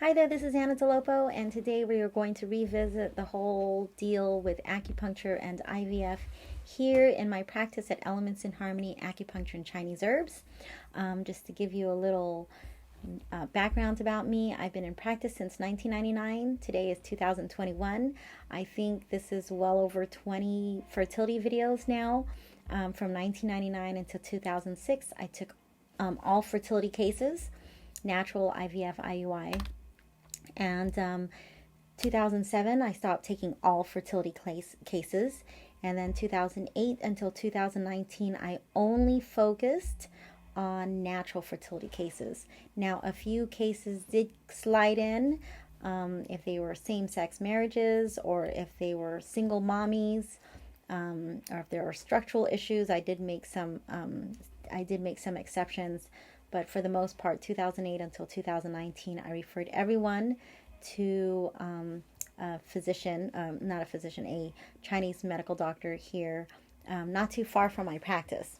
Hi there, this is Navida Dolopo, and today we are going to revisit the whole deal with acupuncture and IVF here in my practice at Elements in Harmony Acupuncture and Chinese Herbs. Just to give you a little background about me, I've been in practice since 1999. Today is 2021. I think this is well over 20 fertility videos now. From 1999 until 2006, I took all fertility cases, natural, IVF, IUI. And 2007, I stopped taking all fertility cases. And then 2008 until 2019, I only focused on natural fertility cases. Now, a few cases did slide in if they were same-sex marriages or if they were single mommies, or if there were structural issues. I did make some exceptions. But for the most part, 2008 until 2019, I referred everyone to a physician, a Chinese medical doctor here, not too far from my practice.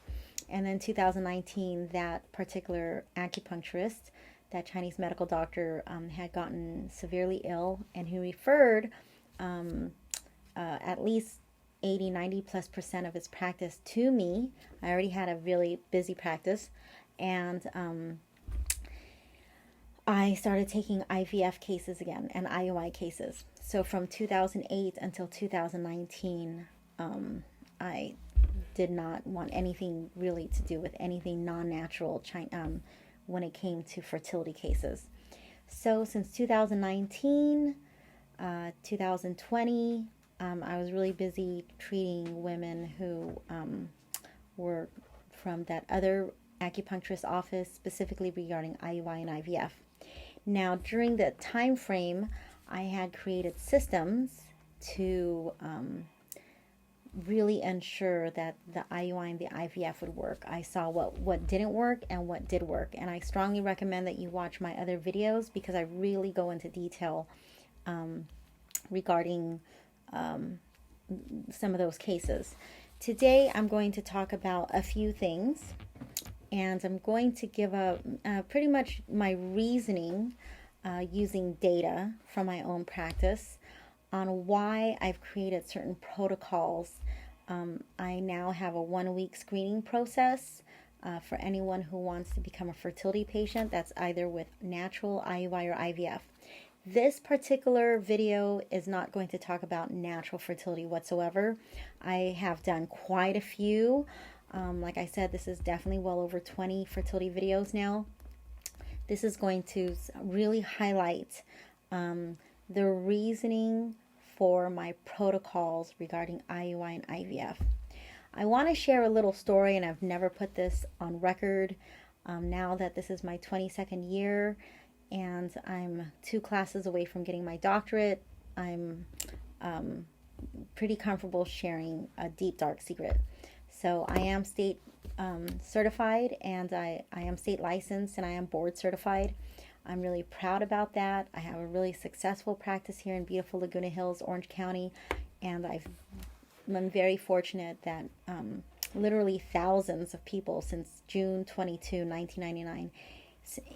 And then 2019, that particular acupuncturist, that Chinese medical doctor, had gotten severely ill, and he referred at least 80-90+% of his practice to me. I already had a really busy practice. And I started taking IVF cases again and IUI cases. So from 2008 until 2019, I did not want anything really to do with anything non-natural when it came to fertility cases. So since 2019, 2020, I was really busy treating women who were from that other acupuncturist office, specifically regarding IUI and IVF. Now, during that time frame, I had created systems to really ensure that the IUI and the IVF would work. I saw what didn't work and what did work, and I strongly recommend that you watch my other videos because I really go into detail regarding some of those cases. Today, I'm going to talk about a few things. And I'm going to give pretty much my reasoning using data from my own practice on why I've created certain protocols. I now have a 1-week screening process for anyone who wants to become a fertility patient. That's either with natural, IUI, or IVF. This particular video is not going to talk about natural fertility whatsoever. I have done quite a few. Like I said, this is definitely well over 20 fertility videos now. This is going to really highlight the reasoning for my protocols regarding IUI and IVF. I want to share a little story, and I've never put this on record. Now that this is my 22nd year and I'm 2 classes away from getting my doctorate, I'm pretty comfortable sharing a deep, dark secret. So I am state certified, and I am state licensed, and I am board certified. I'm really proud about that. I have a really successful practice here in beautiful Laguna Hills, Orange County, and I'm very fortunate that literally thousands of people since June 22, 1999,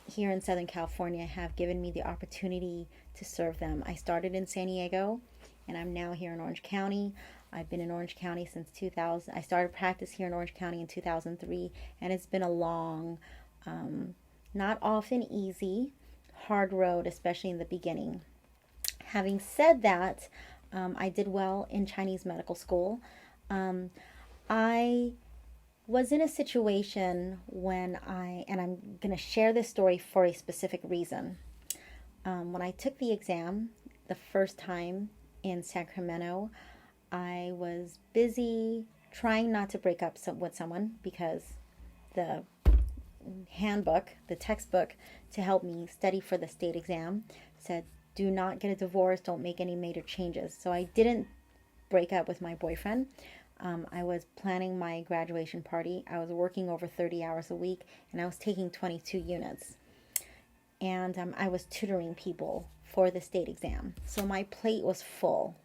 here in Southern California have given me the opportunity to serve them. I started in San Diego, and I'm now here in Orange County. I've been in Orange County since 2000. I started practice here in Orange County in 2003, and it's been a long, not often easy, hard road, especially in the beginning. Having said that, I did well in Chinese medical school. I was in a situation when and I'm going to share this story for a specific reason. When I took the exam the first time in Sacramento, I was busy trying not to break up with someone because the handbook, the textbook to help me study for the state exam said, do not get a divorce, don't make any major changes. So I didn't break up with my boyfriend. I was planning my graduation party. I was working over 30 hours a week, and I was taking 22 units. And I was tutoring people for the state exam. So my plate was full.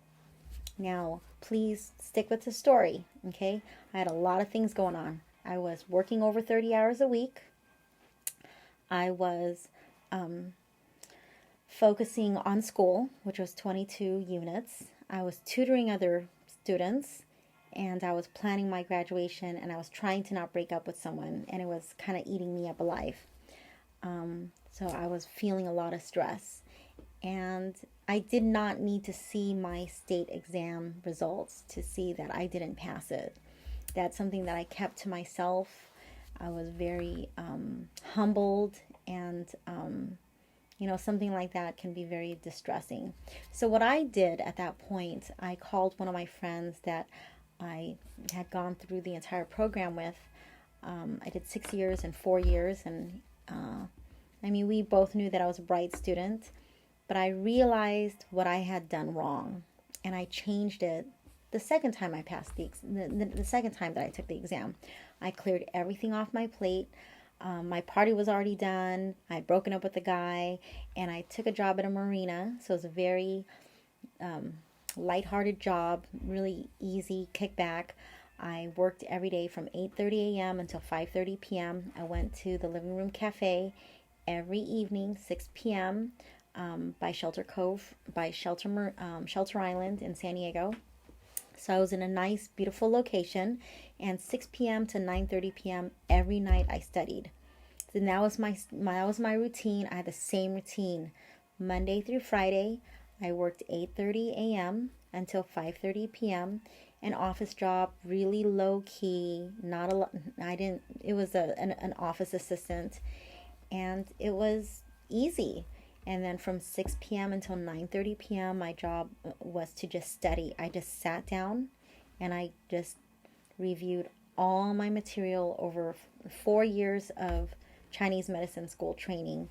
Now, please stick with the story, okay? I had a lot of things going on. I was working over 30 hours a week. I was focusing on school, which was 22 units. I was tutoring other students, and I was planning my graduation, and I was trying to not break up with someone, and it was kind of eating me up alive. So I was feeling a lot of stress, and I did not need to see my state exam results to see that I didn't pass it. That's something that I kept to myself. I was very humbled, and something like that can be very distressing. So what I did at that point, I called one of my friends that I had gone through the entire program with. I did 6 years and 4 years, and we both knew that I was a bright student, but I realized what I had done wrong, and I changed it the second time I passed the second time that I took the exam. I cleared everything off my plate. My party was already done. I had broken up with the guy, and I took a job at a marina. So it was a very lighthearted job, really easy kickback. I worked every day from 8:30 a.m. until 5:30 p.m. I went to the living room cafe every evening, 6 p.m. By Shelter Cove, by Shelter Island in San Diego. So I was in a nice, beautiful location, and 6 p.m. to 9:30 p.m. every night I studied. So that was my routine. I had the same routine Monday through Friday. I worked 8:30 a.m. until 5:30 p.m. An office job, really low key. Not a lot. It was an office assistant, and it was easy. And then from 6 p.m. until 9:30 p.m., my job was to just study. I just sat down and I just reviewed all my material over 4 years of Chinese medicine school training.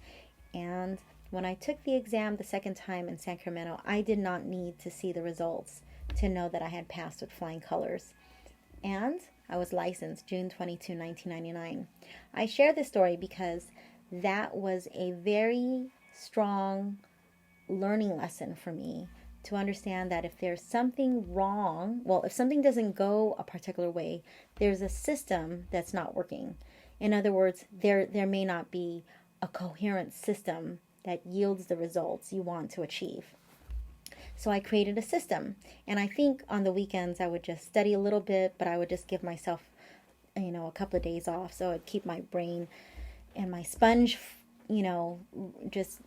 And when I took the exam the second time in Sacramento, I did not need to see the results to know that I had passed with flying colors. And I was licensed June 22, 1999. I share this story because that was a very strong learning lesson for me to understand that if there's something wrong, if something doesn't go a particular way, there's a system that's not working. In other words, there may not be a coherent system that yields the results you want to achieve. So I created a system, and I think on the weekends I would just study a little bit, but I would just give myself, a couple of days off, so I'd keep my brain and my sponge, just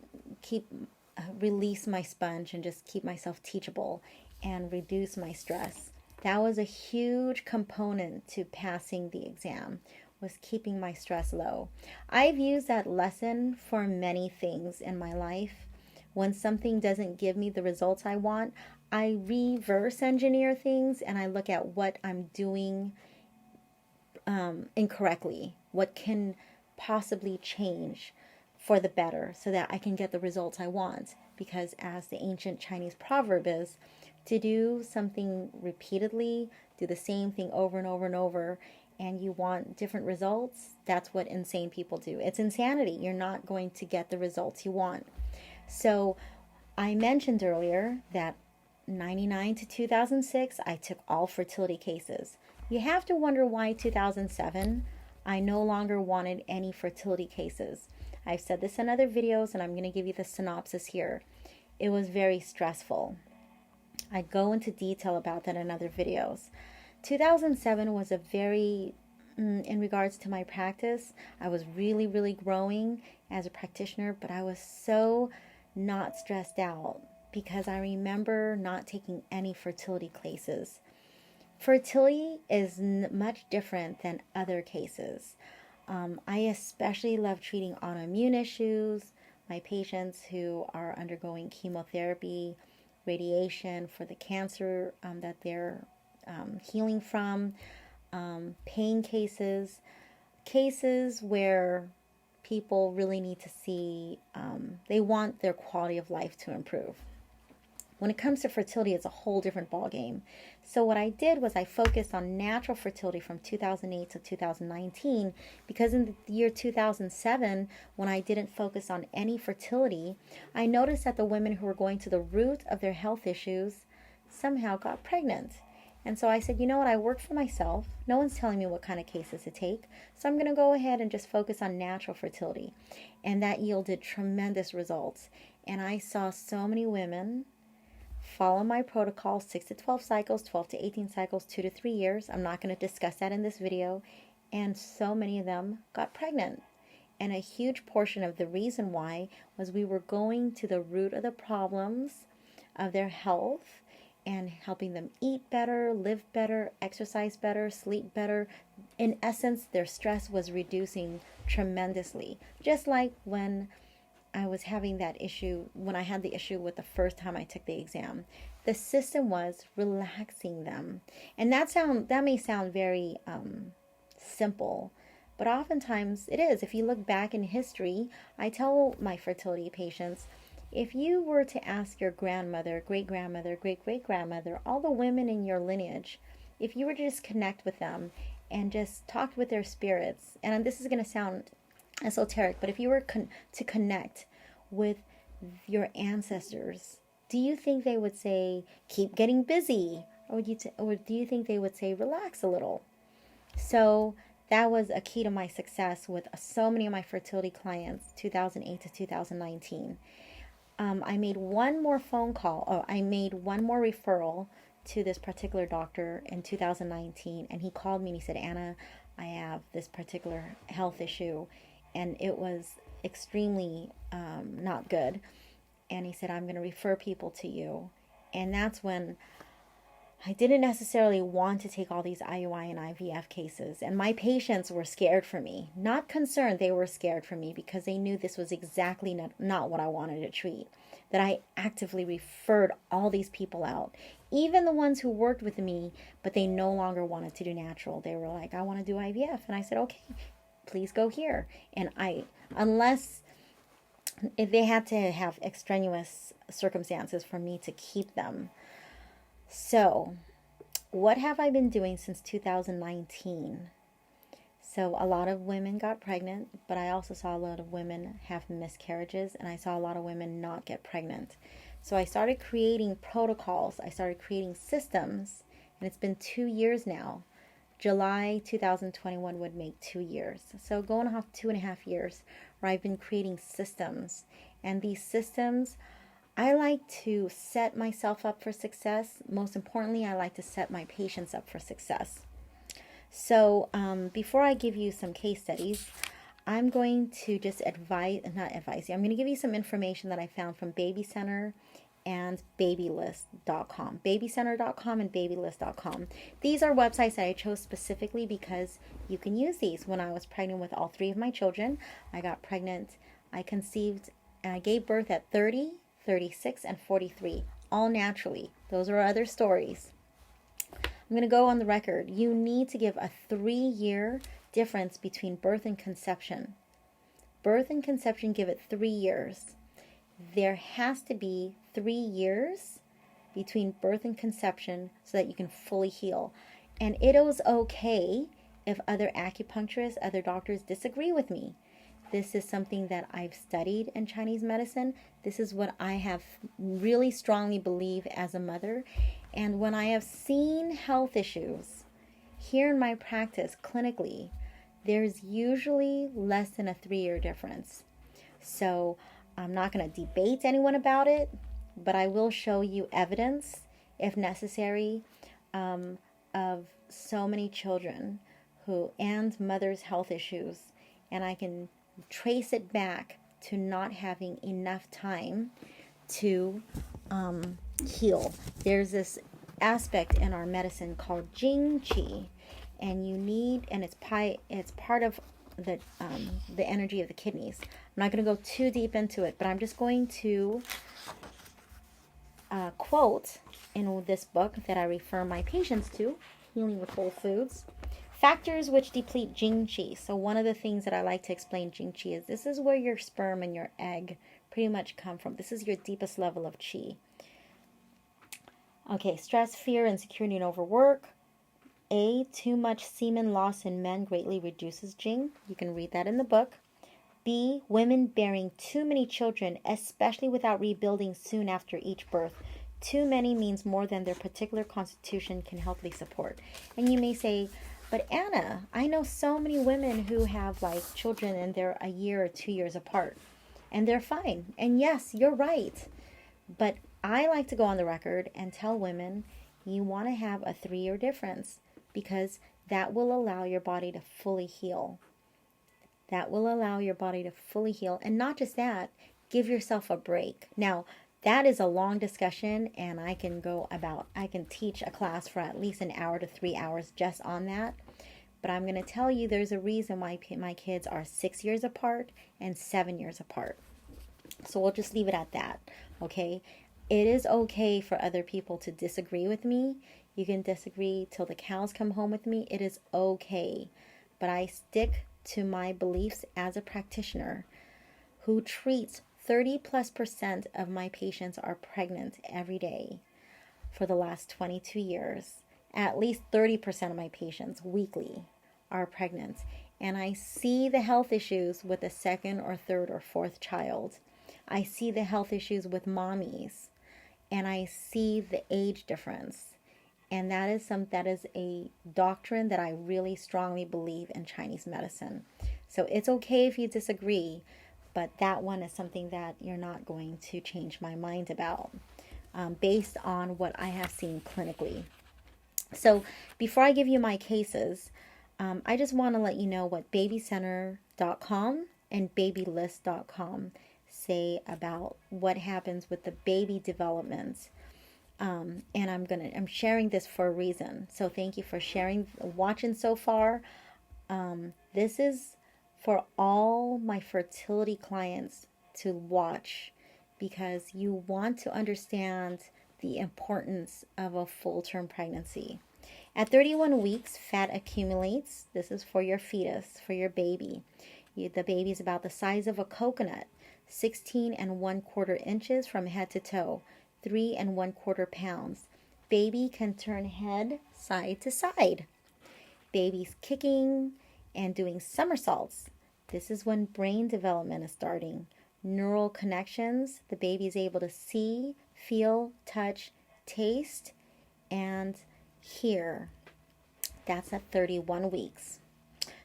release my sponge and just keep myself teachable and reduce my stress. That was a huge component to passing the exam, was keeping my stress low. I've used that lesson for many things in my life. When something doesn't give me the results I want, I reverse engineer things and I look at what I'm doing incorrectly, what can possibly change for the better so that I can get the results I want. Because as the ancient Chinese proverb is, to do something repeatedly, do the same thing over and over and over, and you want different results, that's what insane people do. It's insanity. You're not going to get the results you want. So I mentioned earlier that 1999 to 2006, I took all fertility cases. You have to wonder why 2007, I no longer wanted any fertility cases. I've said this in other videos, and I'm going to give you the synopsis here. It was very stressful. I go into detail about that in other videos. 2007 was a very, in regards to my practice, I was really, really growing as a practitioner, but I was so not stressed out because I remember not taking any fertility cases. Fertility is much different than other cases. I especially love treating autoimmune issues, my patients who are undergoing chemotherapy, radiation for the cancer that they're healing from, pain cases where people really need to see, they want their quality of life to improve. When it comes to fertility, it's a whole different ballgame. So what I did was I focused on natural fertility from 2008 to 2019, because in the year 2007, when I didn't focus on any fertility, I noticed that the women who were going to the root of their health issues somehow got pregnant. And so I said, you know what, I work for myself. No one's telling me what kind of cases to take. So I'm going to go ahead and just focus on natural fertility. And that yielded tremendous results. And I saw so many women follow my protocol, 6 to 12 cycles, 12 to 18 cycles, 2 to 3 years. I'm not going to discuss that in this video. And so many of them got pregnant. And a huge portion of the reason why was we were going to the root of the problems of their health and helping them eat better, live better, exercise better, sleep better. In essence, their stress was reducing tremendously. Just like when I was having that issue, when I had the issue with the first time I took the exam. The system was relaxing them. And that may sound very simple, but oftentimes it is. If you look back in history, I tell my fertility patients, if you were to ask your grandmother, great-grandmother, great-great-grandmother, all the women in your lineage, if you were to just connect with them and just talk with their spirits, and this is going to sound esoteric, but if you were to connect with your ancestors, do you think they would say, keep getting busy? Or do you think they would say, relax a little? So that was a key to my success with so many of my fertility clients, 2008 to 2019. I made one more phone call, or I made one more referral to this particular doctor in 2019, and he called me and he said, Anna, I have this particular health issue, and it was extremely not good. And he said, I'm going to refer people to you. And that's when I didn't necessarily want to take all these IUI and IVF cases. And my patients were scared for me. Not concerned, they were scared for me because they knew this was exactly not what I wanted to treat. That I actively referred all these people out. Even the ones who worked with me, but they no longer wanted to do natural. They were like, I want to do IVF. And I said, okay, please go here. And if they had to have extraneous circumstances for me to keep them. So, what have I been doing since 2019? So, a lot of women got pregnant, but I also saw a lot of women have miscarriages, and I saw a lot of women not get pregnant. So, I started creating protocols. I started creating systems, and it's been 2 years now. July 2021 would make 2 years. So, going off 2.5 years where I've been creating systems. And these systems, I like to set myself up for success. Most importantly, I like to set my patients up for success. So before I give you some case studies, I'm going to just I'm going to give you some information that I found from Baby Center and babylist.com. Babycenter.com and babylist.com. These are websites that I chose specifically because you can use these. When I was pregnant with all 3 of my children, I got pregnant, I conceived, and I gave birth at 30, 36, and 43, all naturally. Those are other stories. I'm going to go on the record. You need to give a 3-year difference between birth and conception. Birth and conception, give it 3 years. There has to be 3 years between birth and conception so that you can fully heal. And it is okay if other acupuncturists, other doctors disagree with me. This is something that I've studied in Chinese medicine. This is what I have really strongly believe as a mother. And when I have seen health issues here in my practice clinically, there's usually less than a 3-year difference. So I'm not going to debate anyone about it, but I will show you evidence, if necessary, of so many children and mothers' health issues. And I can trace it back to not having enough time to heal. There's this aspect in our medicine called Jing Qi, and it's part of the energy of the kidneys. I'm not going to go too deep into it, but I'm just going to quote in this book that I refer my patients to, Healing with Whole Foods. Factors which deplete Jing Qi. So one of the things that I like to explain Jing Qi is this is where your sperm and your egg pretty much come from. This is your deepest level of Qi. Okay, stress, fear, insecurity, and overwork. A, too much semen loss in men greatly reduces Jing. You can read that in the book. B, women bearing too many children, especially without rebuilding soon after each birth. Too many means more than their particular constitution can healthily support. And you may say, but Anna, I know so many women who have children and they're a year or 2 years apart. and they're fine. And yes, you're right. But I like to go on the record and tell women you want to have a 3-year difference because that will allow your body to fully heal. That will allow your body to fully heal. And not just that, give yourself a break. Now, that is a long discussion, and I can teach a class for at least an hour to 3 hours just on that. But I'm going to tell you there's a reason why my kids are 6 years apart and 7 years apart. So we'll just leave it at that, okay? It is okay for other people to disagree with me. You can disagree till the cows come home with me. It is okay. But I stick to my beliefs as a practitioner who treats 30+% of my patients are pregnant every day for the last 22 years. At least 30% of my patients weekly are pregnant. And I see the health issues with a second or third or fourth child. I see the health issues with mommies. And I see the age difference. And that is a doctrine that I really strongly believe in Chinese medicine. So it's okay if you disagree, but that one is something that you're not going to change my mind about based on what I have seen clinically. So before I give you my cases, I just want to let you know what babycenter.com and babylist.com say about what happens with the baby development. And I'm sharing this for a reason. So thank you for watching so far. This is for all my fertility clients to watch because you want to understand the importance of a full-term pregnancy. At 31 weeks, fat accumulates. This is for your fetus, for your baby. The baby is about the size of a coconut, 16 1/4 inches from head to toe, 3 1/4 pounds. Baby can turn head side to side. Baby's kicking and doing somersaults. This is when brain development is starting. Neural connections. The baby is able to see, feel, touch, taste, and hear. That's at 31 weeks.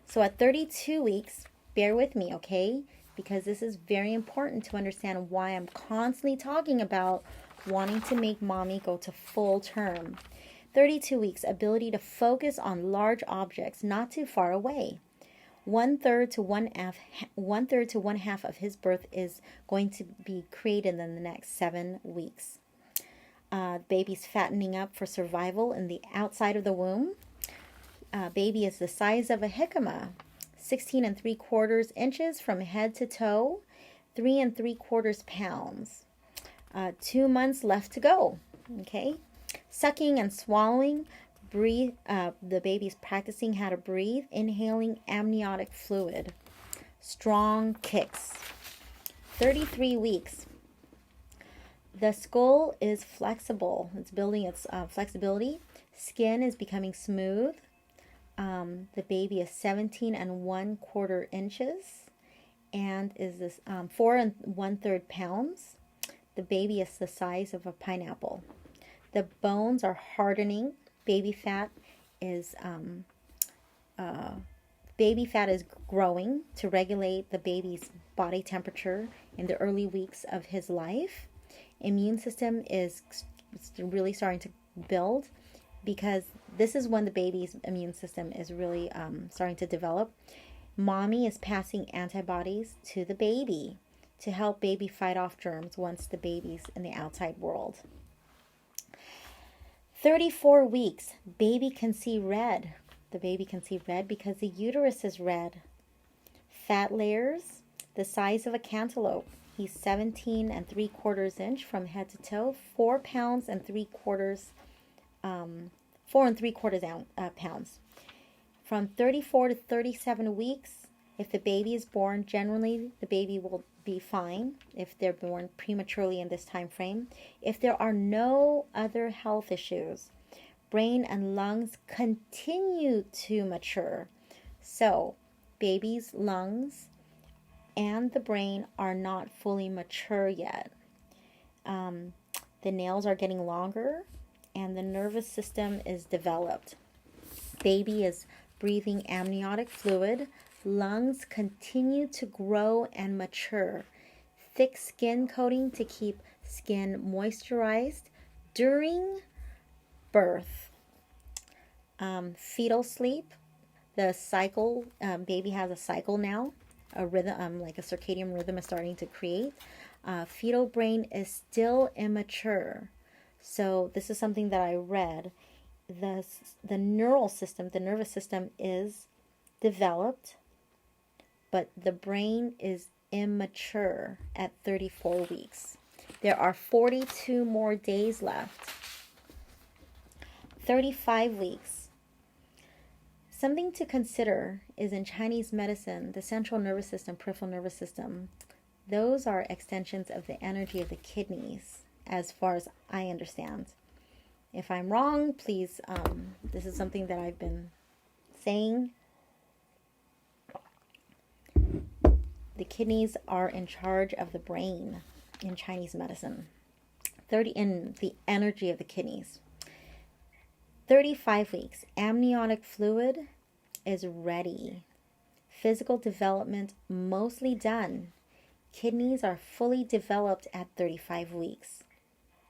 So at 32 weeks, bear with me, okay? Because this is very important to understand why I'm constantly talking about wanting to make mommy go to full term. 32 weeks, ability to focus on large objects not too far away. 1/3 to 1/2 of his birth is going to be created in the next 7 weeks. Baby's fattening up for survival in the outside of the womb. Baby is the size of a jicama, 16 3/4 inches from head to toe, 3 3/4 pounds. 2 months left to go. Okay, sucking and swallowing. Breathe. The baby's practicing how to breathe, inhaling amniotic fluid. Strong kicks. 33 weeks. The skull is flexible. It's building its flexibility. Skin is becoming smooth. The baby is 17 1/4 inches and is this 4 1/3 pounds. The baby is the size of a pineapple. The bones are hardening. Baby fat is growing to regulate the baby's body temperature in the early weeks of his life. Immune system is really starting to build because this is when the baby's immune system is really starting to develop. Mommy is passing antibodies to the baby to help baby fight off germs once the baby's in the outside world. 34 weeks, baby can see red. The baby can see red because the uterus is red. Fat layers, the size of a cantaloupe. He's 17 3/4 inch from head to toe, 4 pounds and 3/4, 4 3/4 pounds. From 34 to 37 weeks, if the baby is born, generally the baby will be fine if they're born prematurely in this time frame. If there are no other health issues, brain and lungs continue to mature. So, baby's lungs and the brain are not fully mature yet. The nails are getting longer and the nervous system is developed. Baby is breathing amniotic fluid. Lungs continue to grow and mature. thick skin coating to keep skin moisturized during birth. Fetal sleep. The cycle, baby has a cycle now, a rhythm, like a circadian rhythm is starting to create. Fetal brain is still immature. So this is something that I read. The neural system, the nervous system is developed, but the brain is immature at 34 weeks. There are 42 more days left. 35 weeks. Something to consider is in Chinese medicine, the central nervous system, peripheral nervous system, those are extensions of the energy of the kidneys, as far as I understand. If I'm wrong, please, this is something that I've been saying. The kidneys are in charge of the brain in Chinese medicine. In the energy of the kidneys. 35 weeks. Amniotic fluid is ready. Physical development mostly done. Kidneys are fully developed at 35 weeks.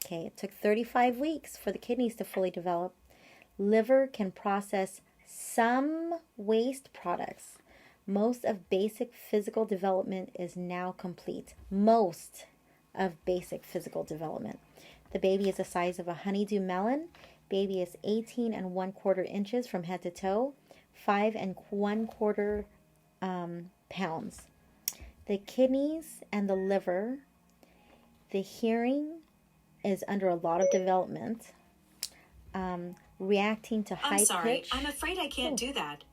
Okay, it took 35 weeks for the kidneys to fully develop. Liver can process some waste products. Most of basic physical development is now complete. Most of basic physical development. The baby is the size of a honeydew melon. Baby is 18 1/4 inches from head to toe, 5 1/4 pounds. The kidneys and the liver, the hearing is under a lot of development, reacting to high pitch. I'm sorry, I'm afraid I can't do that.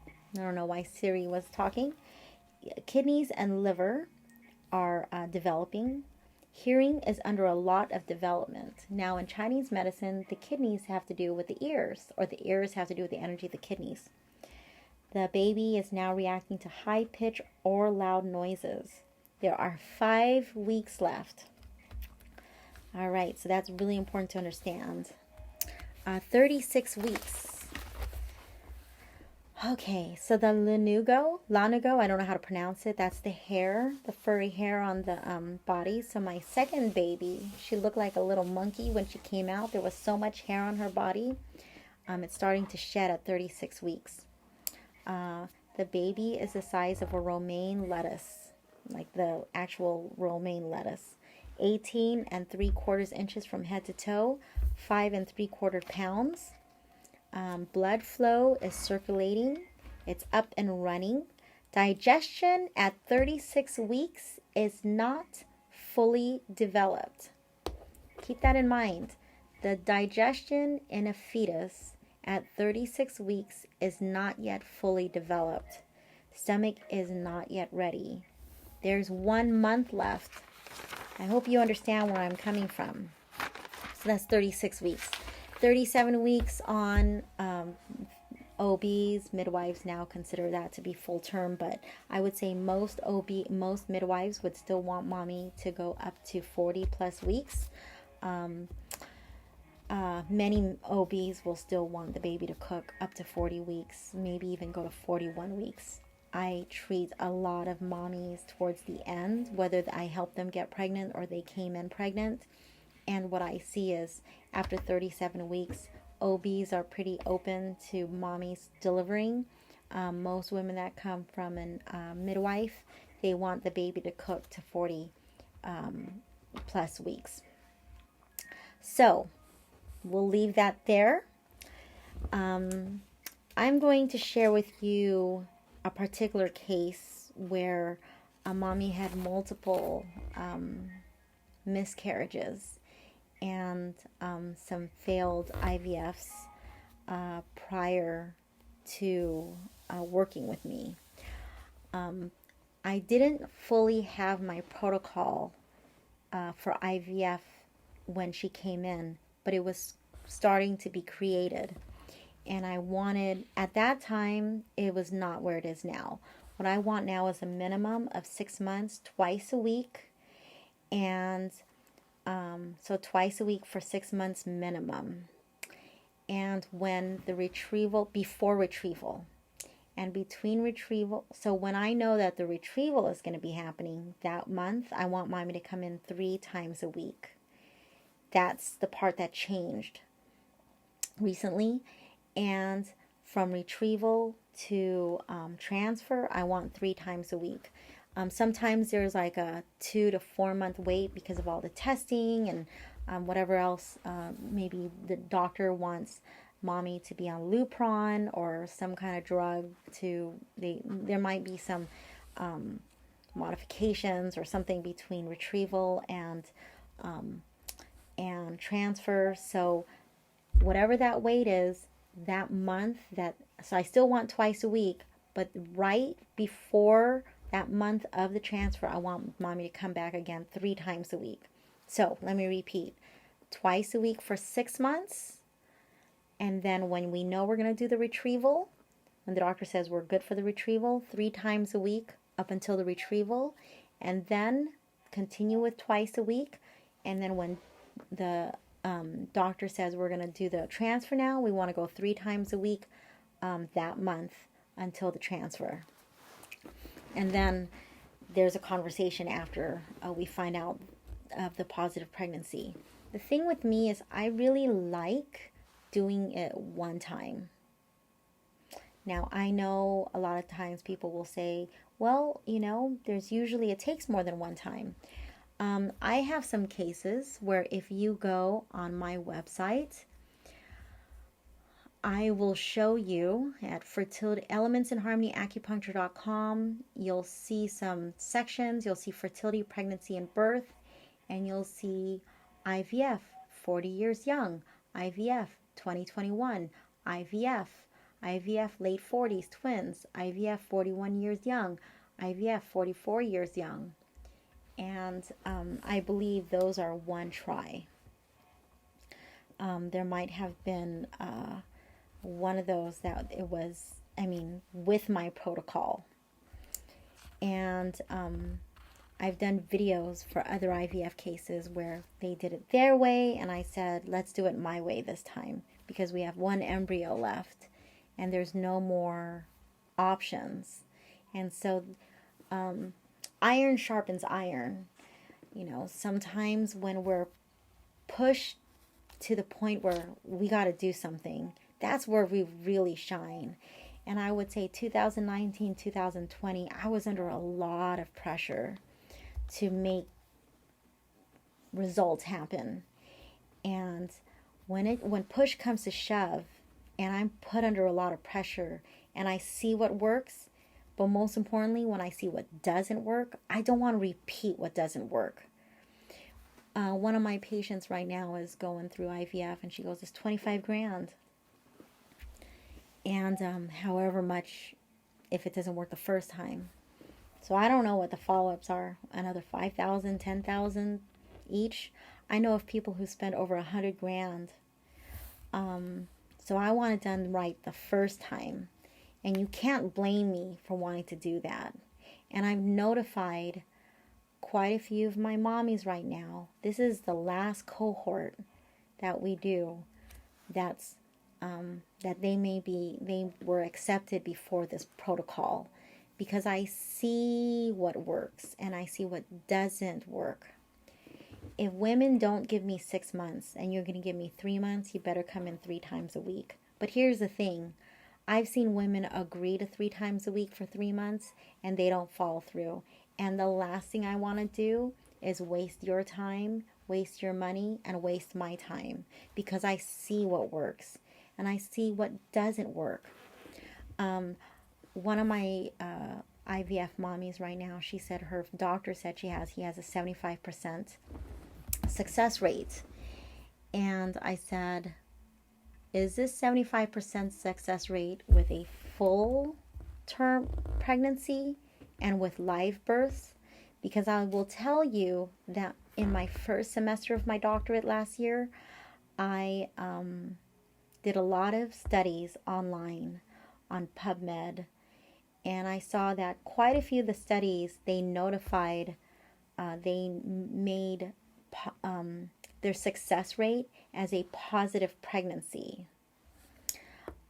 I don't know why Siri was talking. Kidneys and liver are developing. Hearing is under a lot of development. Now in Chinese medicine, the kidneys have to do with the ears, or the ears have to do with the energy of the kidneys. The baby is now reacting to high pitch or loud noises. There are 5 weeks left. All right, so that's really important to understand. 36 weeks. Okay, so the lanugo, I don't know how to pronounce it. That's the hair, the furry hair on the body. So my second baby, she looked like a little monkey when she came out. There was so much hair on her body. It's starting to shed at 36 weeks. The baby is the size of a romaine lettuce, like the actual romaine lettuce. 18 3/4 inches from head to toe, 5 3/4 pounds. Blood flow is circulating. It's up and running. Digestion at 36 weeks is not fully developed. Keep that in mind. The digestion in a fetus at 36 weeks is not yet fully developed. Stomach is not yet ready. There's 1 month left. I hope you understand where I'm coming from. So that's 36 weeks. 37 weeks on OBs, midwives now consider that to be full term, but I would say most midwives would still want mommy to go up to 40 plus weeks. Many OBs will still want the baby to cook up to 40 weeks, maybe even go to 41 weeks. I treat a lot of mommies towards the end, whether I help them get pregnant or they came in pregnant. And what I see is after 37 weeks, OBs are pretty open to mommies delivering. Most women that come from a midwife, they want the baby to cook to 40 plus weeks. So we'll leave that there. I'm going to share with you a particular case where a mommy had multiple miscarriages and some failed IVFs prior to working with me. I didn't fully have my protocol for IVF when she came in, but it was starting to be created. And I wanted, at that time, it was not where it is now. What I want now is a minimum of 6 months, twice a week. And so twice a week for 6 months minimum. And when the retrieval, before retrieval. And between retrieval, so when I know that the retrieval is going to be happening that month, I want mommy to come in 3 times a week. That's the part that changed recently. And from retrieval to transfer, I want 3 times a week. Sometimes there's like a 2 to 4 month wait because of all the testing and whatever else. Maybe the doctor wants mommy to be on Lupron or some kind of drug there might be some modifications or something between retrieval and transfer. So whatever that wait is, that month, so I still want twice a week, but right before that month of the transfer, I want mommy to come back again 3 times a week. So let me repeat. Twice a week for 6 months. And then when we know we're going to do the retrieval, when the doctor says we're good for the retrieval, 3 times a week up until the retrieval. And then continue with twice a week. And then when the doctor says we're going to do the transfer now, we want to go 3 times a week that month until the transfer. And then there's a conversation after we find out of the positive pregnancy. The thing with me is I really like doing it one time. Now, I know a lot of times people will say, well, it takes more than one time. I have some cases where if you go on my website, I will show you at Fertility Elements in Harmony Acupuncture.com. You'll see some sections. You'll see fertility, pregnancy, and birth, and you'll see IVF, 40 years young, IVF, 2021, IVF late 40s, twins, IVF 41 years young, IVF 44 years young. And I believe those are one try. There might have been one of those that it was, with my protocol. And I've done videos for other IVF cases where they did it their way, and I said, let's do it my way this time, because we have one embryo left, and there's no more options. And so, iron sharpens iron. Sometimes when we're pushed to the point where we got to do something, that's where we really shine. And I would say 2019, 2020, I was under a lot of pressure to make results happen. And when push comes to shove, and I'm put under a lot of pressure, and I see what works, but most importantly, when I see what doesn't work, I don't want to repeat what doesn't work. One of my patients right now is going through IVF, and she goes, it's 25 grand. And however much, if it doesn't work the first time. So I don't know what the follow-ups are. Another 5,000, 10,000 each. I know of people who spend over 100 grand. So I want it done right the first time. And you can't blame me for wanting to do that. And I've notified quite a few of my mommies right now. This is the last cohort that we do. That's that they were accepted before this protocol, because I see what works and I see what doesn't work. If women don't give me 6 months and you're going to give me 3 months, you better come in 3 times a week. But here's the thing. I've seen women agree to 3 times a week for 3 months and they don't follow through. And the last thing I want to do is waste your time, waste your money, and waste my time, because I see what works and I see what doesn't work. One of my IVF mommies right now, she said her doctor said he has a 75% success rate. And I said, is this 75% success rate with a full-term pregnancy and with live births? Because I will tell you that in my first semester of my doctorate last year, I did a lot of studies online on PubMed, and I saw that quite a few of the studies, they notified, they made their success rate as a positive pregnancy.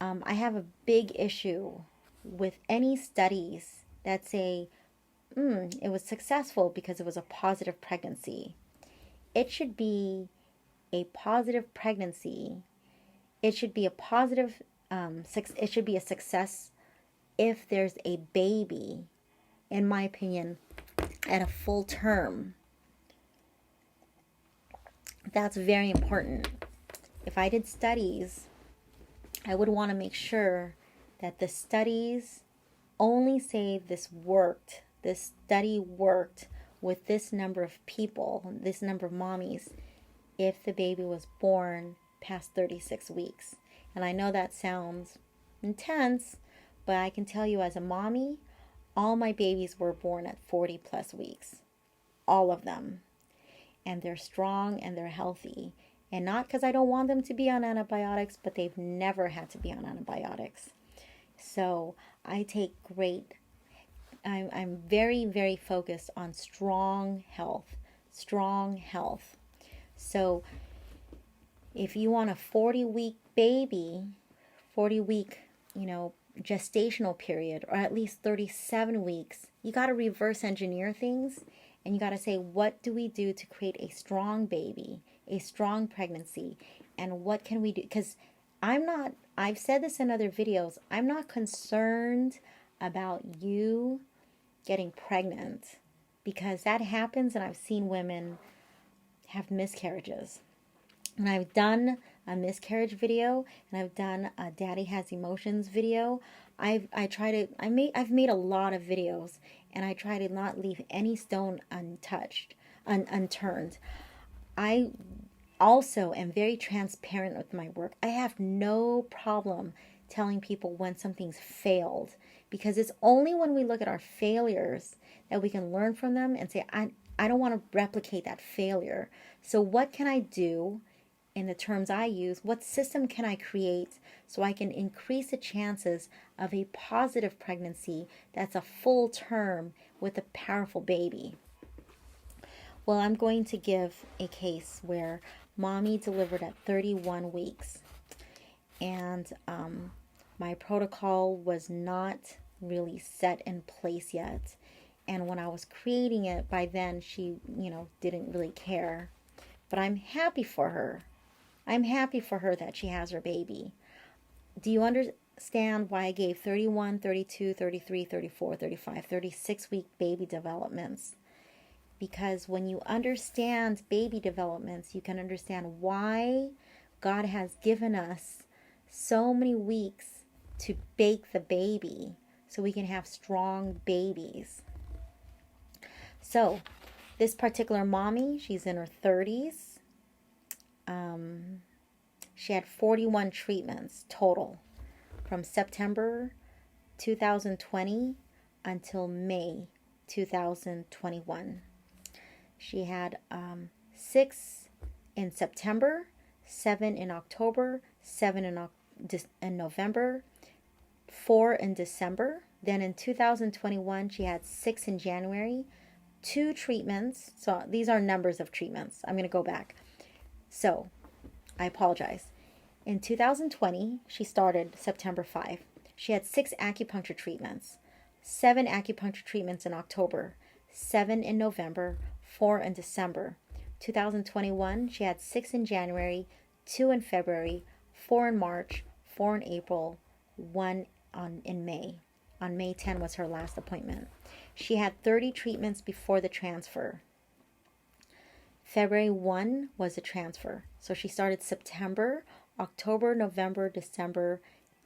I have a big issue with any studies that say it was successful because it was a positive pregnancy. It should be a positive pregnancy. It should be a positive, it should be a success if there's a baby, in my opinion, at a full term. That's very important. If I did studies, I would want to make sure that the studies only say this study worked with this number of people, this number of mommies, if the baby was born past 36 weeks. And I know that sounds intense, but I can tell you as a mommy, all my babies were born at 40 plus weeks. All of them. And they're strong and they're healthy. And not because I don't want them to be on antibiotics, but they've never had to be on antibiotics. So I take I'm very, very focused on strong health. So if you want a 40-week baby, 40-week, gestational period, or at least 37 weeks, you got to reverse engineer things, and you got to say, what do we do to create a strong baby, a strong pregnancy, and what can we do? Because I've said this in other videos, I'm not concerned about you getting pregnant, because that happens, and I've seen women have miscarriages. And I've done a miscarriage video, and I've done a Daddy Has Emotions video. I've made a lot of videos, and I try to not leave any stone unturned. I also am very transparent with my work. I have no problem telling people when something's failed, because it's only when we look at our failures that we can learn from them and say, I don't want to replicate that failure. So what can I do in the terms I use? What system can I create so I can increase the chances of a positive pregnancy that's a full term with a powerful baby? Well, I'm going to give a case where mommy delivered at 31 weeks. And my protocol was not really set in place yet. And when I was creating it, by then she, didn't really care. But I'm happy for her. I'm happy for her that she has her baby. Do you understand why I gave 31, 32, 33, 34, 35, 36 week baby developments? Because when you understand baby developments, you can understand why God has given us so many weeks to bake the baby so we can have strong babies. So this particular mommy, she's in her 30s. She had 41 treatments total from September 2020 until May 2021. She had 6 in September, 7 in October, 7 in November, 4 in December. Then in 2021, she had 6 in January, 2 treatments. So these are numbers of treatments. I'm going to go back. So I apologize. In 2020, she started September 5. She had 6 acupuncture treatments, 7 acupuncture treatments in October, 7 in November, 4 in December. 2021, she had 6 in January, 2 in February, 4 in March, 4 in April, 1 in May. On May 10 was her last appointment. She had 30 treatments before the transfer. February 1 was the transfer. So she started September, October, November, December,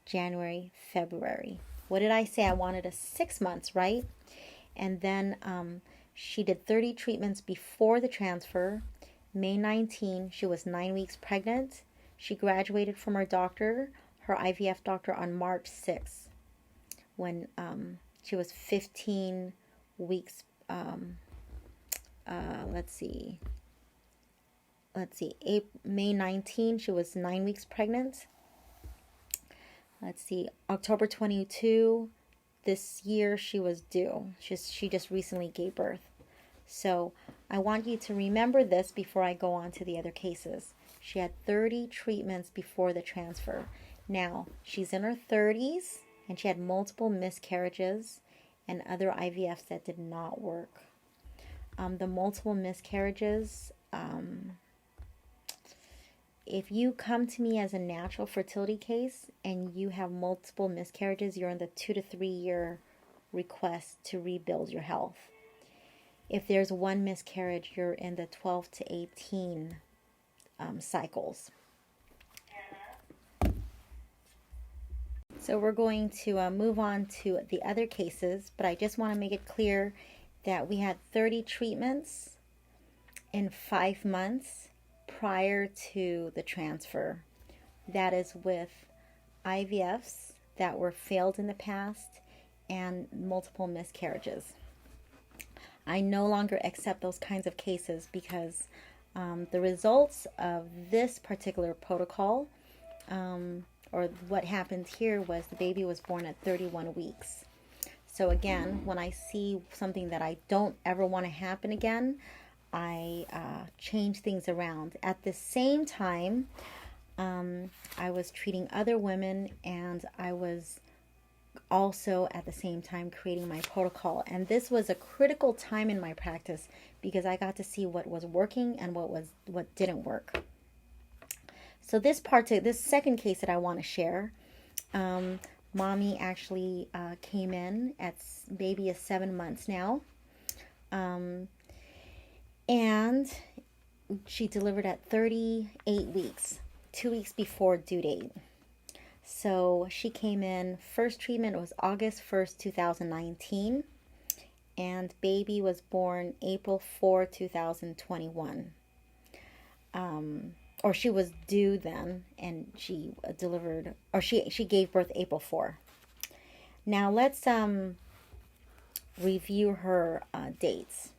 January, February. What did I say? I wanted a 6 months, right? And then she did 30 treatments before the transfer. May 19, she was 9 weeks pregnant. She graduated from her doctor, her IVF doctor, on March 6th, when she was 15 weeks. May 19, she was 9 weeks pregnant. October 22, this year she was due. She just recently gave birth. So I want you to remember this before I go on to the other cases. She had 30 treatments before the transfer. Now, she's in her 30s, and she had multiple miscarriages and other IVFs that did not work. The multiple miscarriages, if you come to me as a natural fertility case and you have multiple miscarriages, you're in the 2 to 3 year request to rebuild your health. If there's one miscarriage, you're in the 12 to 18 cycles. So we're going to move on to the other cases, but I just want to make it clear that we had 30 treatments in 5 months prior to the transfer. That is with IVFs that were failed in the past and multiple miscarriages. I no longer accept those kinds of cases because the results of this particular protocol, or what happened here, was the baby was born at 31 weeks. So again, when I see something that I don't ever want to happen again, I change things around. At the same time, I was treating other women, and I was also at the same time creating my protocol. And this was a critical time in my practice because I got to see what was working and what didn't work. So this second case that I want to share, mommy actually came in at baby is 7 months now, and she delivered at 38 weeks, 2 weeks before due date. So she came in, first treatment was August 1st, 2019, and baby was born April 4, 2021. Or she was due then, and she delivered, or she gave birth April 4. Now let's review her dates.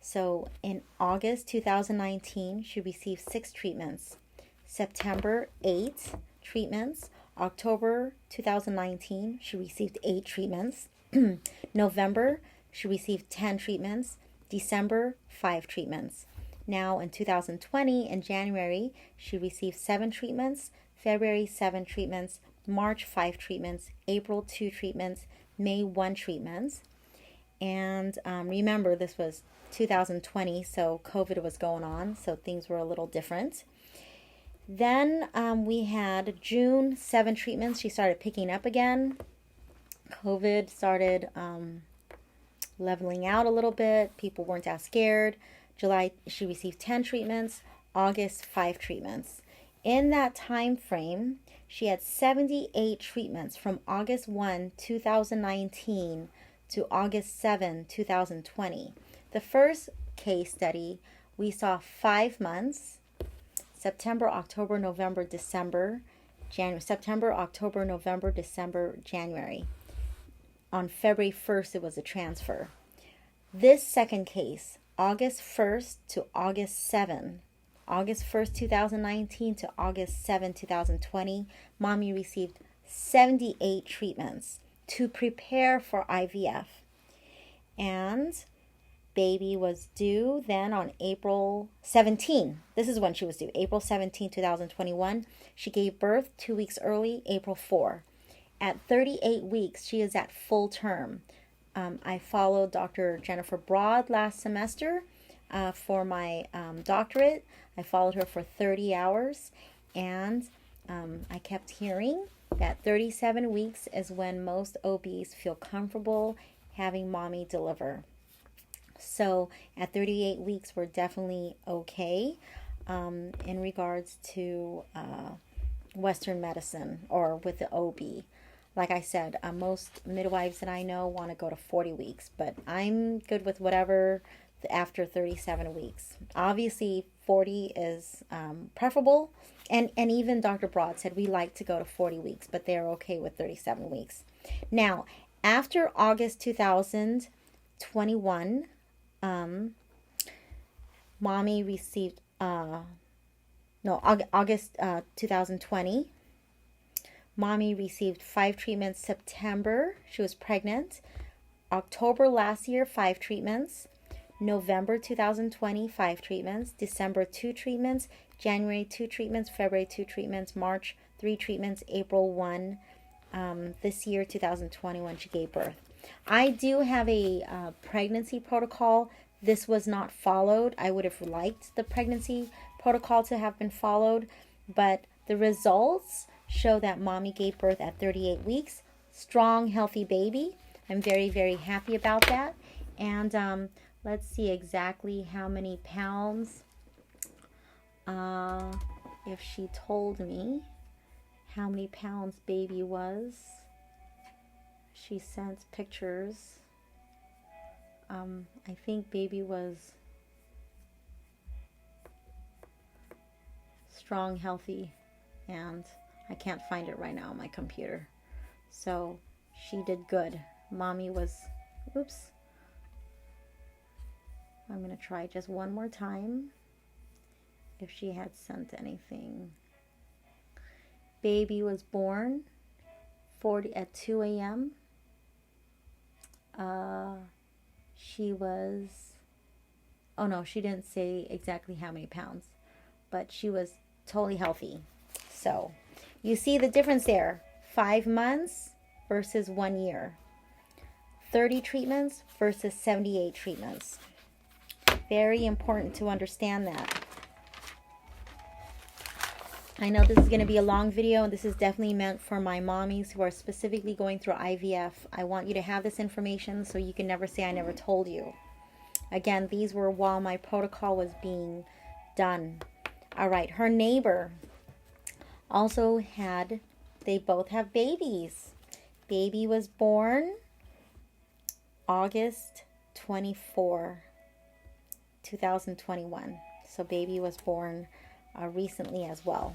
So in August 2019, she received 6 treatments. September, 8 treatments. October 2019, she received 8 treatments. November, she received 10 treatments. December, 5 treatments. Now in 2020, in January, she received 7 treatments. February, 7 treatments. March, 5 treatments. April, 2 treatments. May, 1 treatment. And remember, this was 2020, so COVID was going on, so things were a little different. Then we had June, 7 treatments. She started picking up again. COVID started leveling out a little bit. People weren't as scared. July, she received 10 treatments. August, 5 treatments. In that time frame, she had 78 treatments from August 1, 2019 to August 7, 2020. The first case study, we saw 5 months. September, October, November, December, January. September, October, November, December, January. On February 1st, it was a transfer. This second case, August 1st to August 7. August 1st, 2019 to August 7, 2020, mommy received 78 treatments to prepare for IVF. And baby was due then on April 17. This is when she was due, April 17, 2021. She gave birth 2 weeks early, April 4. At 38 weeks, she is at full term. I followed Dr. Jennifer Broad last semester for my doctorate. I followed her for 30 hours, and I kept hearing that 37 weeks is when most OBs feel comfortable having mommy deliver. So at 38 weeks, we're definitely okay in regards to Western medicine or with the OB. Like I said, most midwives that I know want to go to 40 weeks, but I'm good with whatever after 37 weeks. Obviously, 40 is preferable, and even Dr. Broad said we like to go to 40 weeks, but they're okay with 37 weeks. Now, after August 2021, mommy received, August 2020, mommy received 5 treatments. September, she was pregnant. October last year, 5 treatments. November 2020, 5 treatments. December, 2 treatments. January, 2 treatments. February, 2 treatments. March, 3 treatments. April, 1. this year, 2020, when she gave birth. I do have a pregnancy protocol. This was not followed. I would have liked the pregnancy protocol to have been followed, but the results show that mommy gave birth at 38 weeks. Strong, healthy baby. I'm very, very happy about that. And let's see exactly how many pounds. If she told me how many pounds baby was, she sent pictures. I think baby was strong, healthy, and I can't find it right now on my computer. So she did good. Mommy was, oops. I'm going to try just one more time if she had sent anything. Baby was born at 2 a.m. She was, oh no, she didn't say exactly how many pounds, but she was totally healthy. So you see the difference there. 5 months versus 1 year. 30 treatments versus 78 treatments. Very important to understand that. I know this is going to be a long video, and this is definitely meant for my mommies who are specifically going through IVF. I want you to have this information so you can never say I never told you. Again, these were while my protocol was being done. All right, her neighbor also had, they both have babies. Baby was born August 24, 2021. So baby was born recently as well,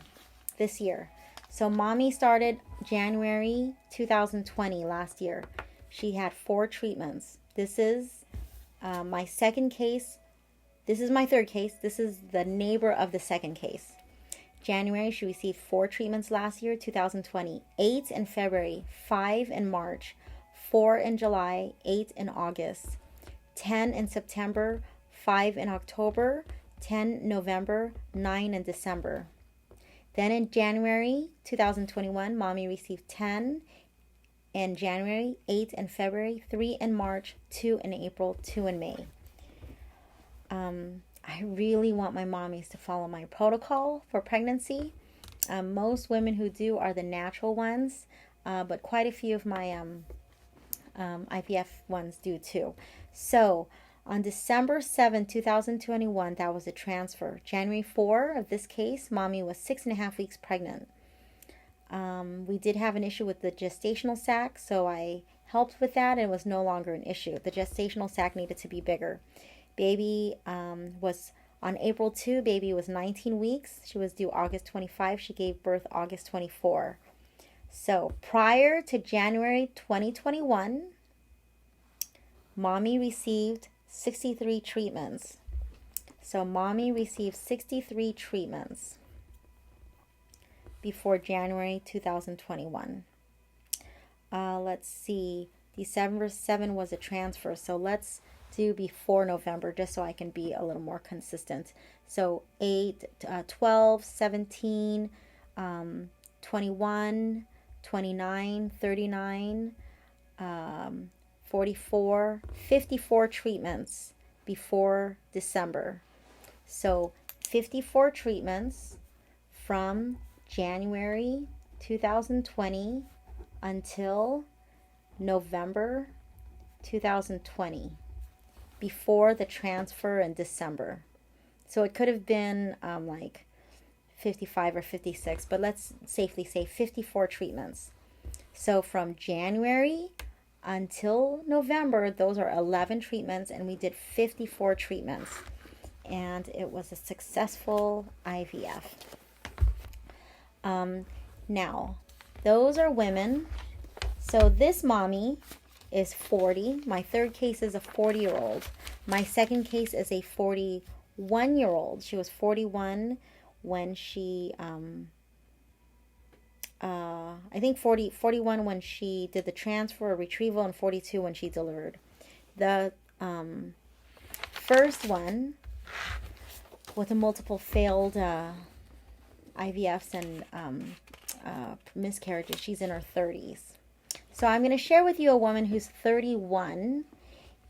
this year. So mommy started January 2020, last year. She had 4 treatments. This is my second case. This is my third case. This is the neighbor of the second case. January, she received 4 treatments last year, 2020. 8 in February, 5 in March, 4 in July, 8 in August, 10 in September, 5 in October, 10 November, 9 in December. Then in January 2021, mommy received 10 in January, 8 in February, 3 in March, 2 in April, 2 in May. I really want my mommies to follow my protocol for pregnancy. Most women who do are the natural ones, but quite a few of my IVF ones do too. So on December 7, 2021, that was a transfer. January 4 of this case, mommy was 6.5 weeks pregnant. We did have an issue with the gestational sac, so I helped with that, and it was no longer an issue. The gestational sac needed to be bigger. Baby was on April 2, baby was 19 weeks. She was due August 25. She gave birth August 24. So prior to January 2021, mommy received 63 treatments. So mommy received 63 treatments before January 2021. Let's see. December 7 was a transfer. So let's do before November, just so I can be a little more consistent. So 8, 12, 17, 21, 29, 39, 44, 54 treatments before December. So 54 treatments from January 2020 until November 2020, before the transfer in December. So it could have been like 55 or 56, but let's safely say 54 treatments. So from January until November, those are 11 treatments, and we did 54 treatments. And it was a successful IVF. Now, those are women. So this mommy is 40. My third case is a 40-year-old. My second case is a 41-year-old. She was 41 when she, I think 41 when she did the transfer or retrieval, and 42 when she delivered. The first one with the multiple failed IVFs and miscarriages. She's in her 30s. So I'm going to share with you a woman who's 31,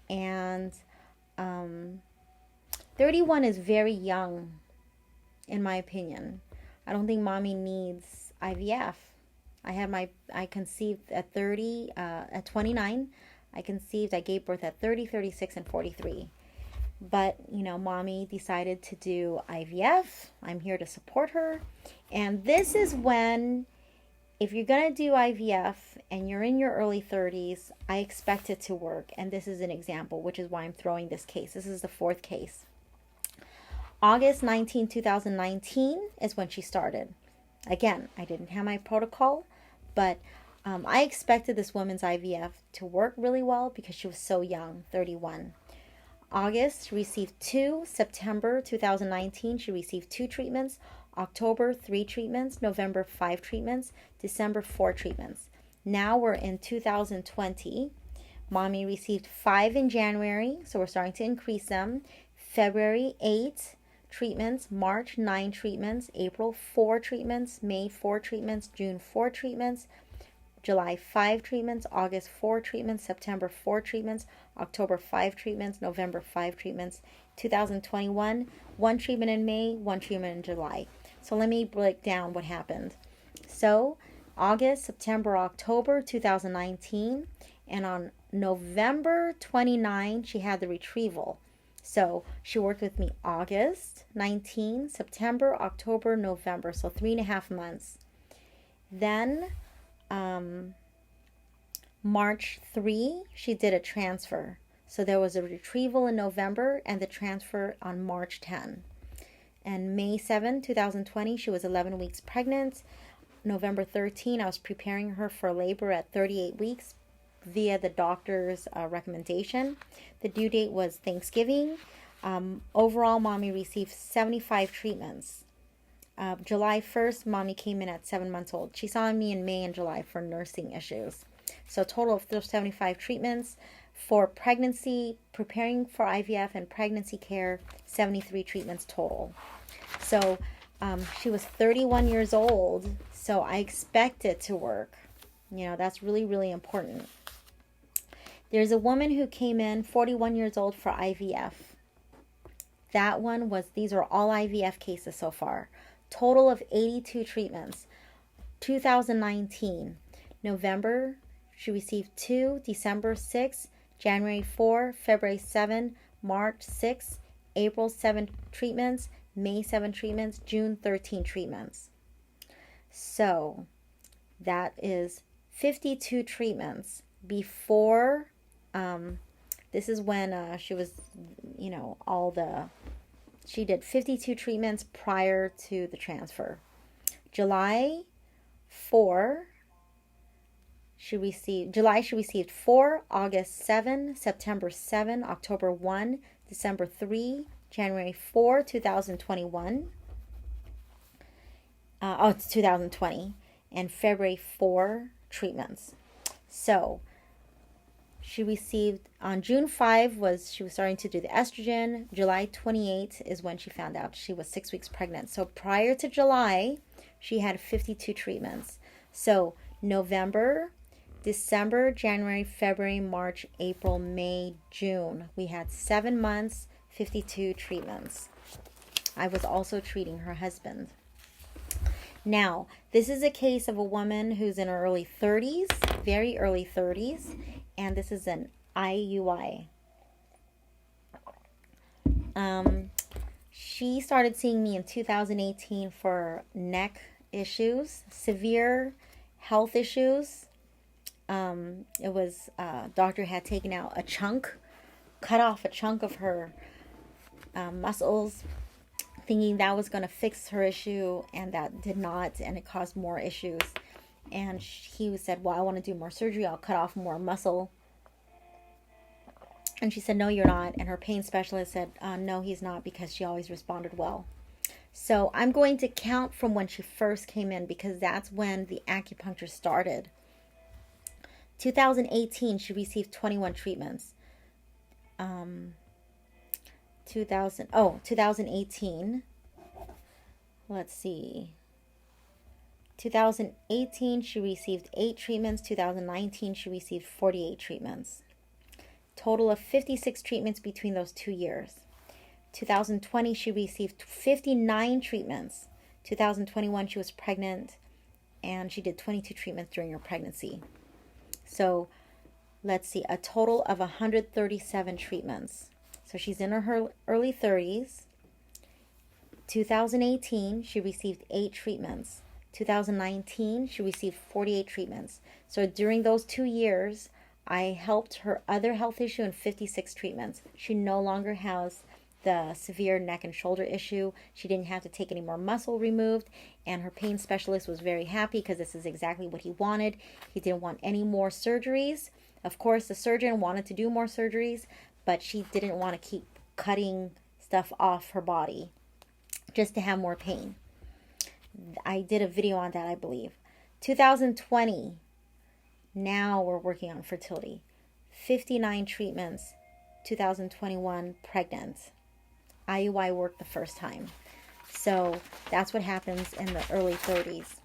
and 31 is very young, in my opinion. I don't think mommy needs IVF. I conceived at 30, at 29. I gave birth at 30, 36, and 43. But, mommy decided to do IVF. I'm here to support her. And this is when, if you're going to do IVF and you're in your early 30s, I expect it to work. And this is an example, which is why I'm throwing this case. This is the fourth case. August 19, 2019 is when she started. Again, I didn't have my protocol, but I expected this woman's IVF to work really well because she was so young, 31. August, she received 2. September 2019, she received 2 treatments. October, 3 treatments. November, 5 treatments. December, 4 treatments. Now we're in 2020. Mommy received 5 in January, so we're starting to increase them. February, 8 treatments. March, 9 treatments. April, 4 treatments. May, 4 treatments. June, 4 treatments. July, 5 treatments. August, 4 treatments. September, 4 treatments. October, 5 treatments. November, 5 treatments. 2021, 1 treatment in May, 1 treatment in July. So let me break down what happened. So August, September, October 2019, and on November 29, she had the retrieval. So she worked with me August 19, September, October, November, so 3.5 months. Then March 3, she did a transfer. So there was a retrieval in November and the transfer on March 10. And May 7, 2020, she was 11 weeks pregnant. November 13, I was preparing her for labor at 38 weeks via the doctor's recommendation. The due date was Thanksgiving. Overall, mommy received 75 treatments. July 1st, mommy came in at 7 months old. She saw me in May and July for nursing issues. So a total of 75 treatments. For pregnancy, preparing for IVF and pregnancy care, 73 treatments total. So she was 31 years old, so I expect it to work. That's really, really important. There's a woman who came in 41 years old for IVF. These are all IVF cases so far. Total of 82 treatments. 2019, November, she received 2, December 6, January 4, February 7, March 6, April 7 treatments, May 7 treatments, June 13 treatments. So that is 52 treatments before, this is when she was, she did 52 treatments prior to the transfer. July she received 4, August 7, September 7, October 1, December 3, January 4, 2021. It's 2020. And February 4 treatments. So she received, on June 5 she was starting to do the estrogen. July 28 is when she found out she was 6 weeks pregnant. So prior to July, she had 52 treatments. So November, December, January, February, March, April, May, June. We had 7 months, 52 treatments. I was also treating her husband. Now, this is a case of a woman who's in her early 30s, very early 30s, and this is an IUI. She started seeing me in 2018 for neck issues, severe health issues. It was, doctor had taken out cut off a chunk of her muscles, thinking that was going to fix her issue, and that did not, and it caused more issues. And he said, well, I want to do more surgery. I'll cut off more muscle. And she said, no, you're not. And her pain specialist said, no, he's not, because she always responded well. So I'm going to count from when she first came in, because that's when the acupuncture started. 2018, she received 21 treatments. 2018. Let's see. 2018, she received 8 treatments. 2019, she received 48 treatments. Total of 56 treatments between those 2 years. 2020, she received 59 treatments. 2021, she was pregnant, and she did 22 treatments during her pregnancy. So let's see, a total of 137 treatments. So she's in her early 30s. 2018, she received 8 treatments. 2019, she received 48 treatments. So during those 2 years, I helped her other health issue in 56 treatments. She no longer has the severe neck and shoulder issue. She didn't have to take any more muscle removed, and her pain specialist was very happy because this is exactly what he wanted. He didn't want any more surgeries. Of course, the surgeon wanted to do more surgeries, but she didn't want to keep cutting stuff off her body just to have more pain. I did a video on that, I believe. 2020, now we're working on fertility. 59 treatments. 2021, pregnant. IUI worked the first time. So that's what happens in the early 30s.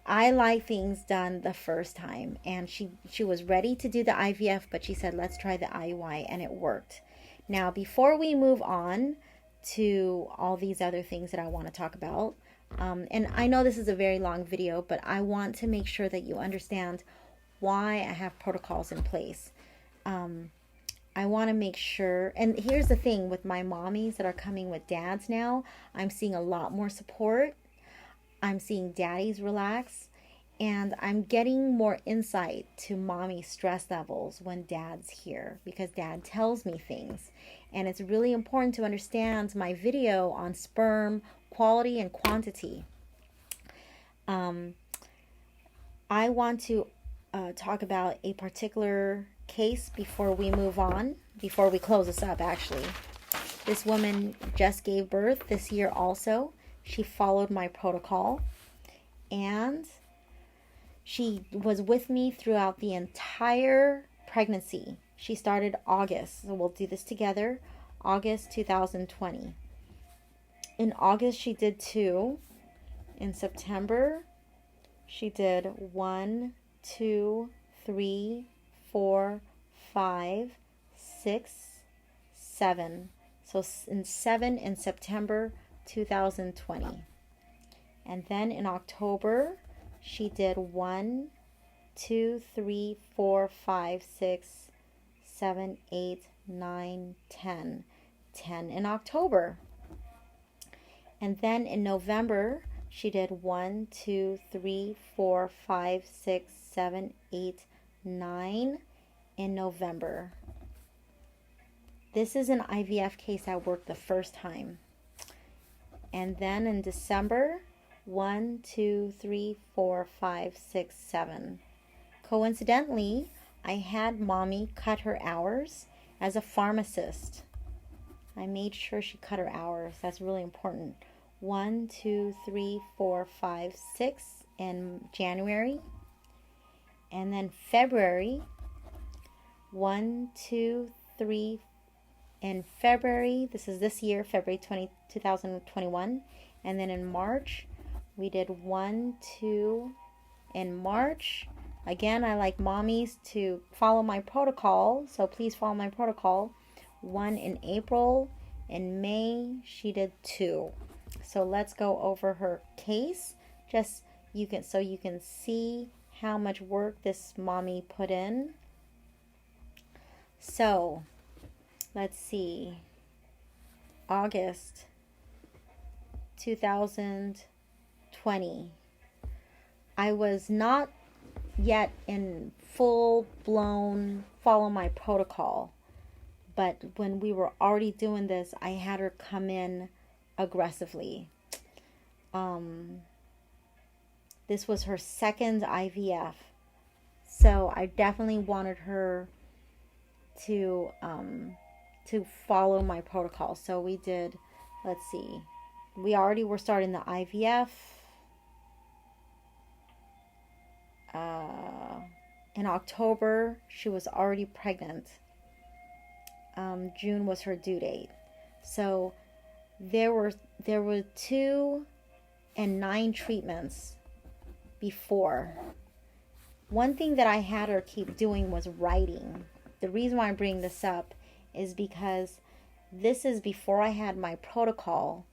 I like things done the first time, and she was ready to do the IVF, but she said, let's try the IUI, and it worked. Now, before we move on to all these other things that I want to talk about, and I know this is a very long video, but I want to make sure that you understand why I have protocols in place. I want to make sure, and here's the thing with my mommies that are coming with dads now, I'm seeing a lot more support. I'm seeing daddies relax, and I'm getting more insight to mommy stress levels when dad's here, because dad tells me things. And it's really important to understand my video on sperm quality and quantity. I want to talk about a particular case before we move on, before we close this up actually. This woman just gave birth this year also. She followed my protocol, and she was with me throughout the entire pregnancy. She started August, so we'll do this together, August 2020. In August, she did 2. In September, she did 1, 2, 3, 4, 5, 6, 7. So in 7 in September 2020. And then in October, she did 1, 2, 3, 4, 5, 6, 7, 8, 9, 10. 10 in October. And then in November, she did 1, 2, 3, 4, 5, 6, 7, 8, 9 in November. This is an IVF case that worked the first time. And then in December, 1, 2, 3, 4, 5, 6, 7. Coincidentally, I had mommy cut her hours as a pharmacist. I made sure she cut her hours. That's really important. 1, 2, 3, 4, 5, 6 in January. And then February, 1, 2, 3, in February, this is this year, February 2021. And then in March, we did 1, 2 in March. Again, I like mommies to follow my protocol, so please follow my protocol. 1 in April. In May, she did 2. So let's go over her case, just so you can see how much work this mommy put in. So let's see, August 2020. I was not yet in full-blown follow my protocol, but when we were already doing this, I had her come in aggressively. This was her second IVF, so I definitely wanted her to follow my protocol. So we did, let's see, we already were starting the IVF in October. She was already pregnant. June was her due date. So there were 2 and 9 treatments before. One thing that I had her keep doing was writing. The reason why I'm bringing this up is because this is before I had my protocol,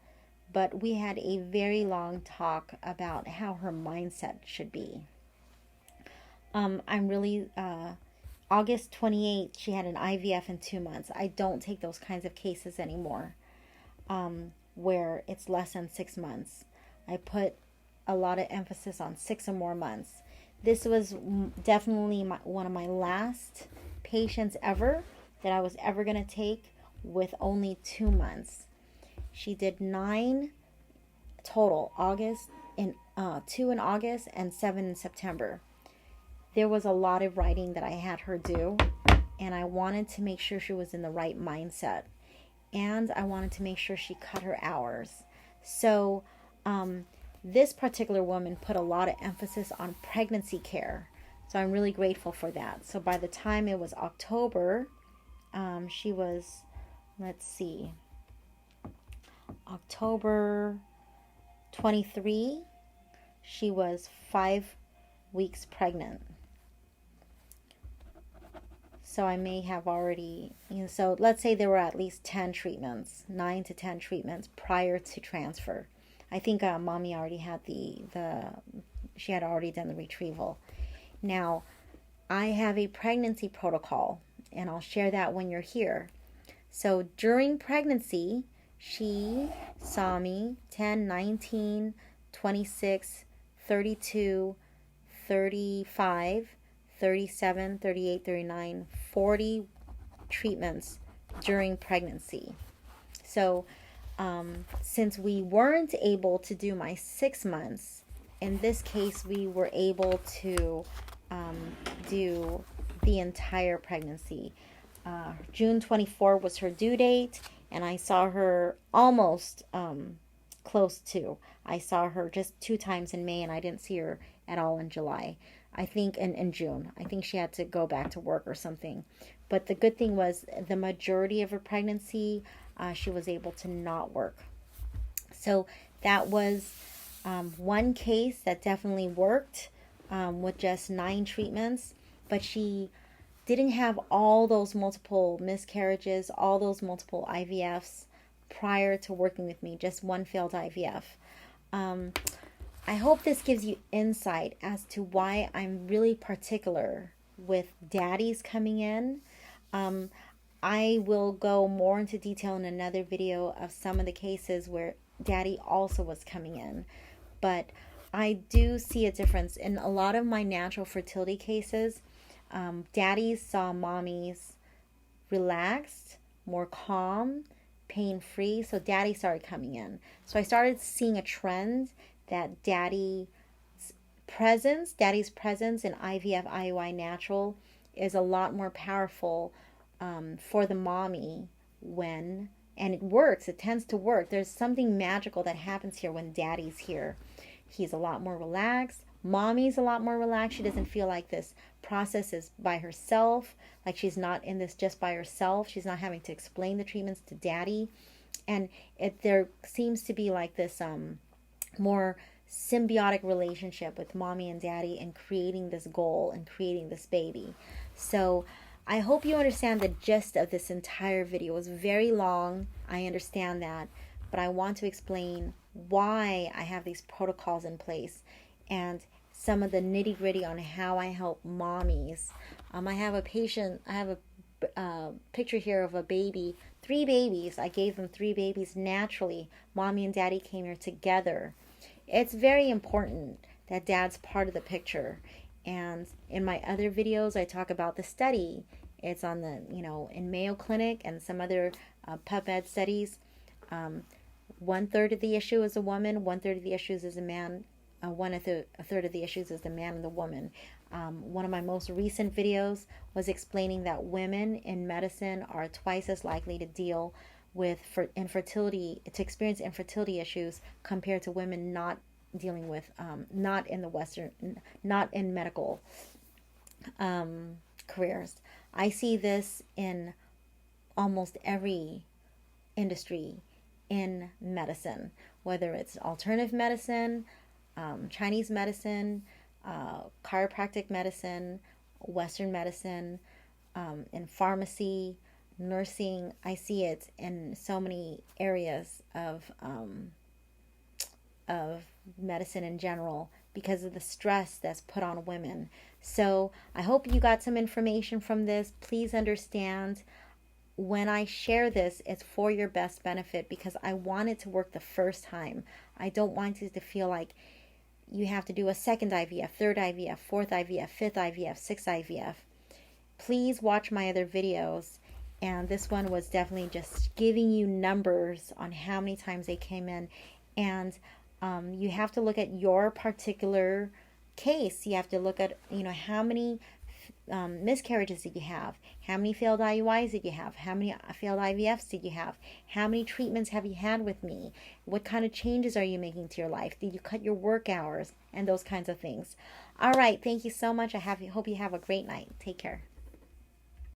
but we had a very long talk about how her mindset should be. I'm really, August 28th, she had an IVF in 2 months. I don't take those kinds of cases anymore, where it's less than 6 months. I put a lot of emphasis on 6 or more months. This was definitely one of my last patients ever that I was ever going to take with only 2 months. She did 9 total, 2 in August and 7 in September. There was a lot of writing that I had her do, and I wanted to make sure she was in the right mindset, and I wanted to make sure she cut her hours. So this particular woman put a lot of emphasis on pregnancy care, so I'm really grateful for that. So by the time it was October, she was, October 23, she was 5 weeks pregnant. So I may have already, so let's say there were at least 10 treatments, 9 to 10 treatments prior to transfer. I think mommy already had she had already done the retrieval. Now, I have a pregnancy protocol, and I'll share that when you're here. So during pregnancy, she saw me 10, 19, 26, 32, 35, 37, 38, 39, 40 treatments during pregnancy. So since we weren't able to do my 6 months, in this case we were able to do the entire pregnancy. June 24 was her due date, and I saw her almost close to. I saw her just 2 times in May, and I didn't see her at all in July. I think in June. I think she had to go back to work or something. But the good thing was the majority of her pregnancy, she was able to not work. So that was one case that definitely worked with just 9 treatments. But she didn't have all those multiple miscarriages, all those multiple IVFs prior to working with me, just 1 failed IVF. I hope this gives you insight as to why I'm really particular with daddies coming in. I will go more into detail in another video of some of the cases where daddy also was coming in. But I do see a difference. In a lot of my natural fertility cases, daddies saw mommies relaxed, more calm, pain-free. So daddy started coming in. So I started seeing a trend that daddy's presence in IVF, IUI natural is a lot more powerful for the mommy and it works. It tends to work. There's something magical that happens here when daddy's here. He's a lot more relaxed. Mommy's a lot more relaxed. She doesn't feel like this process is by herself, like she's not in this just by herself. She's not having to explain the treatments to daddy. And there seems to be like this more symbiotic relationship with mommy and daddy and creating this goal and creating this baby. So I hope you understand the gist of this entire video. It was very long, I understand that, but I want to explain why I have these protocols in place and some of the nitty-gritty on how I help mommies. I have a picture here of a baby, 3 babies. I gave them 3 babies naturally. Mommy and daddy came here together. It's very important that dad's part of the picture. And in my other videos, I talk about the study. It's on the, in Mayo Clinic and some other PubMed studies. 1/3 of the issue is a woman, 1/3 of the issues is a man, a third of the issues is the man and the woman. One of my most recent videos was explaining that women in medicine are twice as likely to deal with experience infertility issues compared to women not dealing with, not in medical careers. I see this in almost every industry in medicine, whether it's alternative medicine, Chinese medicine, chiropractic medicine, Western medicine, in pharmacy, nursing. I see it in so many areas of medicine in general because of the stress that's put on women. So I hope you got some information from this. Please understand, when I share this, it's for your best benefit because I want it to work the first time. I don't want it to feel like you have to do a second IVF, third IVF, fourth IVF, fifth IVF, sixth IVF. Please watch my other videos. And this one was definitely just giving you numbers on how many times they came in. And you have to look at your particular case. You have to look at, how many miscarriages did you have? How many failed IUIs did you have? How many failed IVFs did you have? How many treatments have you had with me? What kind of changes are you making to your life? Did you cut your work hours? And those kinds of things. All right. Thank you so much. Hope you have a great night. Take care.